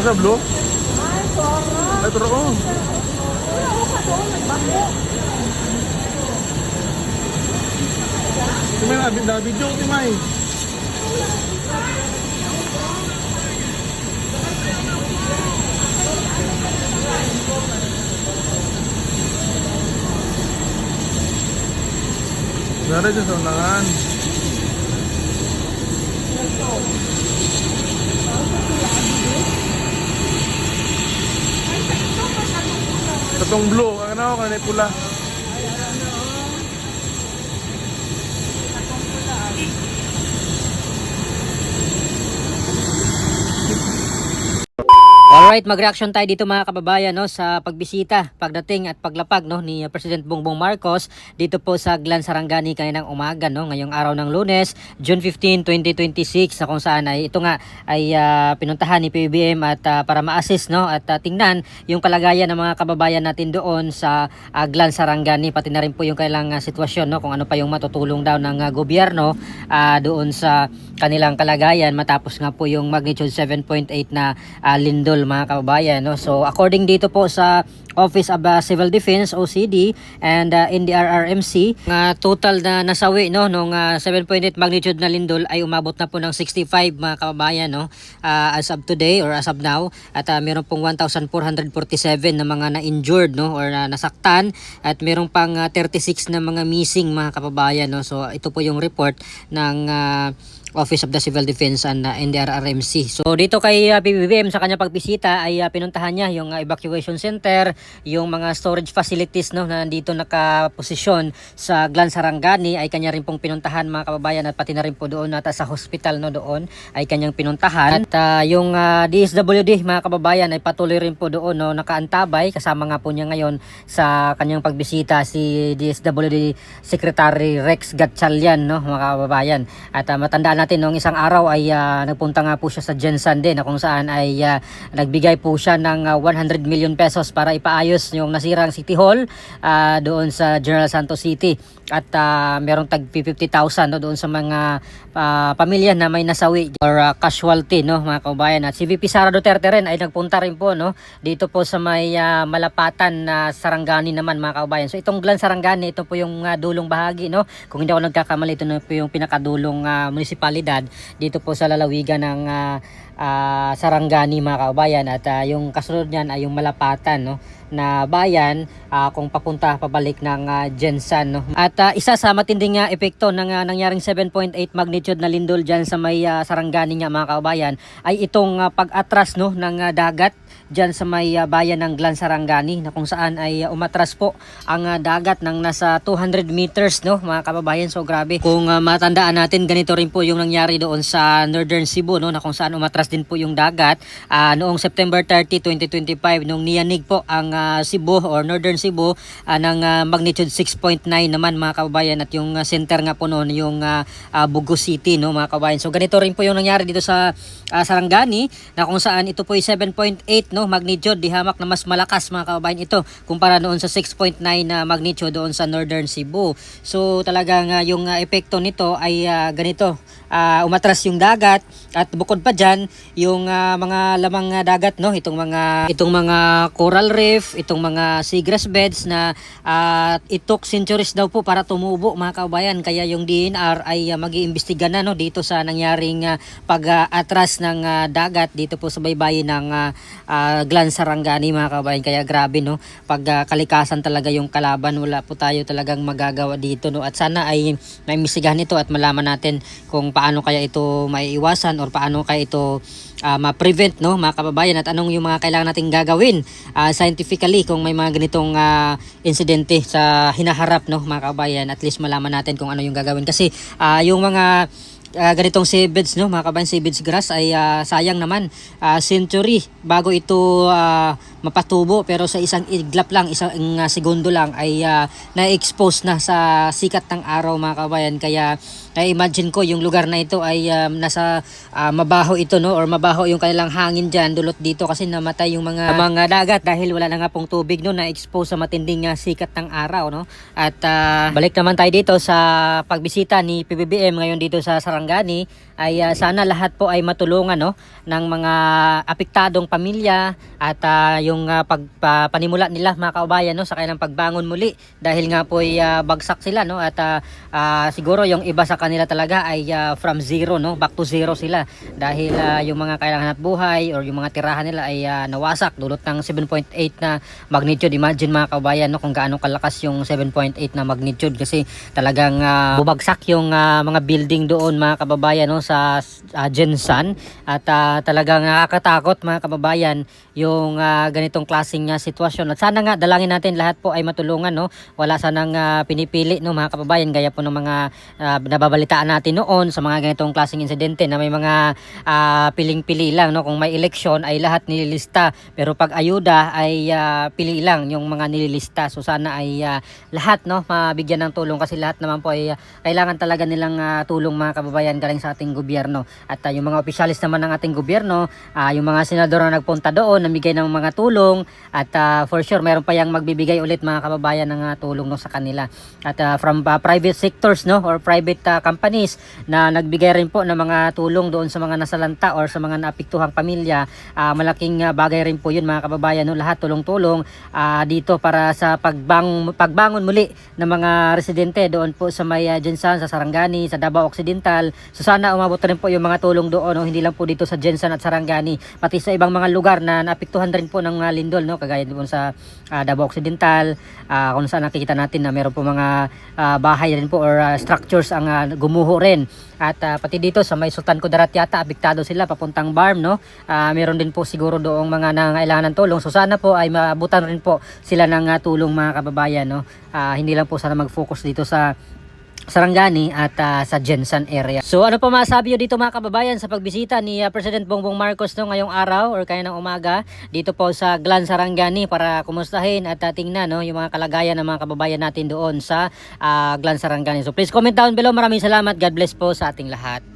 sa blue? Ay, turo. Timay, video, Timay. Nara dyan sa unahan. Itong blue, ano, kanay pula. Alright, mag-reaction tayo dito mga kababayan no, sa pagbisita, pagdating at paglapag no, ni President Bongbong Marcos dito po sa Glan Sarangani kaninang umaga no, ngayong araw ng Lunes, June 15, 2026 na kung saan ay ito nga ay pinuntahan ni PBBM at para ma-assist no, at tingnan yung kalagayan ng mga kababayan natin doon sa Glan Sarangani, pati na rin po yung kailang sitwasyon no, kung ano pa yung matutulong daw ng gobyerno doon sa kanilang kalagayan matapos nga po yung magnitude 7.8 na lindol mga kababayan no. So according dito po sa Office of Civil Defense OCD and NDRRMC, total na nasawi no nung 7.8 magnitude na lindol ay umabot na po ng 65 mga kababayan no, as of today or as of now, at meron pong 1,447 na mga na-injured no or nasaktan, at meron pang 36 na mga missing mga kababayan no. So ito po yung report ng Office of the Civil Defense and NDRRMC. So dito kay PBBM sa kanya pagbisita ay pinuntahan niya yung evacuation center, yung mga storage facilities no na nandito nakaposisyon sa Glan Sarangani ay kanya rin pong pinuntahan mga kababayan, at pati na rin po doon at sa hospital no doon ay kanyang pinuntahan. At yung DSWD mga kababayan ay patuloy rin po doon no nakaantabay, kasama nga po niya ngayon sa kanyang pagbisita si DSWD Secretary Rex Gatchalian no mga kababayan. At matandaan natin noong isang araw ay nagpunta nga po siya sa Jensen din na kung saan ay nagbigay po siya ng 100 million pesos para ipaayos yung nasirang City Hall doon sa General Santos City, at merong tag 50,000 no, doon sa mga pamilya na may nasawi or casualty no mga kababayan. At si VP Sara Duterte rin ay nagpunta rin po no dito po sa may Malapatan na Sarangani naman mga kababayan. So itong Glan Sarangani, ito po yung dulong bahagi no, kung hindi ako nagkakamali, ito na po yung pinakadulong munisipalidad dito po sa lalawigan ng Sarangani mga kababayan. At yung kasunod niyan ay yung Malapatan no na bayan kung papunta pabalik ng Jensen no. At isa sa matinding epekto ng nangyaring 7.8 magnitude na lindol diyan sa may Sarangani nga mga kababayan ay itong pag-atras no ng dagat diyan sa may bayan ng Glan Sarangani, na kung saan ay umatras po ang dagat ng nasa 200 meters no mga kababayan. So grabe, kung matandaan natin, ganito rin po yung nangyari doon sa Northern Cebu no, na kung saan umatras din po yung dagat noong September 30, 2025 nung niyanig po ang Cebu or Northern Cebu ng magnitude 6.9 naman mga kababayan, at yung center nga po noon yung Bugo City no mga kababayan. So ganito rin po yung nangyari dito sa Sarangani, na kung saan ito po ay 7.8 no magnitude, di hamak na mas malakas mga kababayan ito kumpara noon sa 6.9 na magnitude doon sa Northern Cebu. So talagang yung epekto nito ay ganito, umatras yung dagat, at bukod pa dyan yung mga lamang dagat no, itong mga coral reef, itong mga seagrass beds na it took centuries daw po para tumubo mga kababayan. Kaya yung DNR ay mag-iimbestiga na no dito sa nangyaring pag-atras ng dagat dito po sa baybayin ng Glan Sarangani mga kababayan. Kaya grabe no, pag kalikasan talaga yung kalaban, wala po tayo talagang magagawa dito no. At sana ay maimbestigahan ito at malaman natin kung paano kaya ito maiiwasan or paano kaya ito ma-prevent no mga kababayan, at anong yung mga kailangan nating gagawin scientifically kung may mga ganitong insidente sa hinaharap no mga kababayan. At least malaman natin kung ano yung gagawin, kasi yung mga ganitong seabeds no mga kabayan, seabeds grass ay sayang naman, century bago ito mapatubo, pero sa isang iglap lang, isang segundo lang ay na-expose na sa sikat ng araw mga kabayan. Kaya imagine ko yung lugar na ito ay nasa mabaho ito no, or mabaho yung kanilang hangin dyan dulot dito, kasi namatay yung mga dagat dahil wala na nga pong tubig no, na-expose sa matinding sikat ng araw no. At balik naman tayo dito sa pagbisita ni PBBM ngayon dito sa Sarangani Sarangani ay sana lahat po ay matulungan no ng mga apektadong pamilya at yung panimula nila mga kababayan no sa kanilang pagbangon muli dahil nga po ay bagsak sila no at siguro yung iba sa kanila talaga ay from zero no back to zero sila dahil yung mga kailangan at buhay or yung mga tirahan nila ay nawasak dulot ng 7.8 na magnitude. Imagine mga kababayan no kung gaano kalakas yung 7.8 na magnitude kasi talagang bumagsak yung mga building doon mga kababayan no sa Jensan at talagang nakakatakot mga kababayan yung ganitong klaseng sitwasyon at sana nga dalangin natin lahat po ay matulungan no wala sanang pinipili no mga kababayan gaya po ng mga nababalitaan natin noon sa mga ganitong klaseng insidente na may mga piling-pili lang no kung may eleksyon ay lahat nililista pero pag ayuda ay pili lang yung mga nililista so sana ay lahat no mabigyan ng tulong kasi lahat naman po ay kailangan talaga nilang tulong mga kababayan galing sa ating gobyerno at yung mga opisyalis naman ng ating gobyerno yung mga senador na nagpunta doon namigay ng mga tulong at for sure mayroon pa yang magbibigay ulit mga kababayan ng tulong no sa kanila at from private sectors no or private companies na nagbigay rin po ng mga tulong doon sa mga nasalanta or sa mga naapektuhang pamilya malaking bagay rin po yun mga kababayan no lahat tulong-tulong dito para sa pagbangon muli ng mga residente doon po sa may Jensan, sa Sarangani, sa Davao Occidental. So sana umabot rin po yung mga tulong doon, no? Hindi lang po dito sa Jensan at Sarangani, pati sa ibang mga lugar na naapektuhan rin po ng lindol, no? Kagaya doon sa Davao Occidental, kung saan nakikita natin na meron po mga bahay rin po or structures ang gumuho rin. At pati dito sa may Sultan Kudarat yata, apektado sila papuntang Barm, no? Meron din po siguro doong mga nangailangan ng tulong. So sana po ay maabutan rin po sila ng tulong mga kababayan, no? Hindi lang po sana mag-focus dito sa Sarangani at sa Jensan area. So ano pa masabi nyo dito mga kababayan sa pagbisita ni President Bongbong Marcos no, ngayong araw or kaya ng umaga dito po sa Glan Sarangani para kumustahin at tingnan no, yung mga kalagayan ng mga kababayan natin doon sa Glan Sarangani. So please comment down below. Maraming salamat. God bless po sa ating lahat.